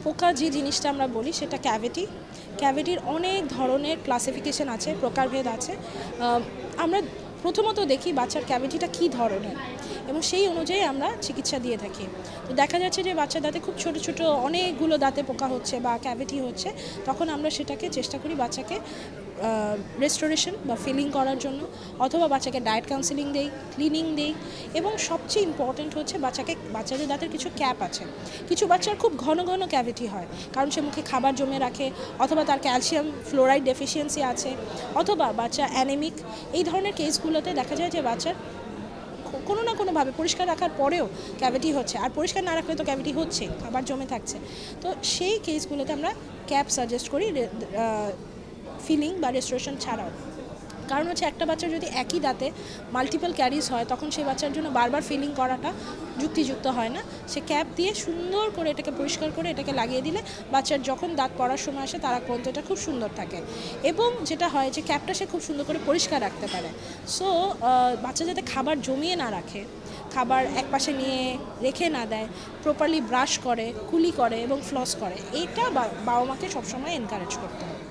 পোকা যে জিনিসটা আমরা বলি সেটা ক্যাভিটির অনেক ধরনের ক্লাসিফিকেশন আছে, প্রকারভেদ আছে। আমরা প্রথমত দেখি বাচ্চার ক্যাভিটিটা কী ধরনের এবং সেই অনুযায়ী আমরা চিকিৎসা দিয়ে থাকি। তো দেখা যাচ্ছে যে বাচ্চার দাঁতে খুব ছোট ছোট অনেকগুলো দাঁতে পোকা হচ্ছে বা ক্যাভিটি হচ্ছে, তখন আমরা সেটাকে চেষ্টা করি বাচ্চাকে রেস্টোরেশন বা ফিলিং করার জন্য, অথবা বাচ্চাকে ডায়েট কাউন্সেলিং দেই, ক্লিনিং দেই। এবং সবচেয়ে ইম্পর্ট্যান্ট হচ্ছে বাচ্চাদের দাঁতের কিছু ক্যাপ আছে। কিছু বাচ্চার খুব ঘন ঘন ক্যাভিটি হয়, কারণ সে মুখে খাবার জমে রাখে, অথবা তার ক্যালসিয়াম ফ্লোরাইড ডেফিসিয়েন্সি আছে, অথবা বাচ্চা অ্যানেমিক। এই ধরনের কেসগুলোতে দেখা যায় যে বাচ্চার কোনো না কোনোভাবে পরিষ্কার রাখার পরেও ক্যাভিটি হচ্ছে, আর পরিষ্কার না রাখলে তো ক্যাভিটি হচ্ছে, খাবার জমে থাকছে। তো সেই কেসগুলোতে আমরা ক্যাপ সাজেস্ট করি ফিলিং বা রেস্টোরেশন ছাড়াও। কারণ হচ্ছে একটা বাচ্চার যদি একই দাঁতে মাল্টিপল ক্যারিজ হয়, তখন সেই বাচ্চার জন্য বারবার ফিলিং করাটা যুক্তিযুক্ত হয় না। সে ক্যাপ দিয়ে সুন্দর করে এটাকে পরিষ্কার করে এটাকে লাগিয়ে দিলে বাচ্চার যখন দাঁত পড়ার সময় আসে তারা পর্যন্ত এটা খুব সুন্দর থাকে। এবং যেটা হয় যে ক্যাপটা সে খুব সুন্দর করে পরিষ্কার রাখতে পারে। সো বাচ্চা যাতে খাবার জমিয়ে না রাখে, খাবার একপাশে নিয়ে রেখে না দেয়, প্রপারলি ব্রাশ করে, কুলি করে এবং ফ্লস করে, এইটা বাবা মাকে সবসময় এনকারেজ করতে হবে।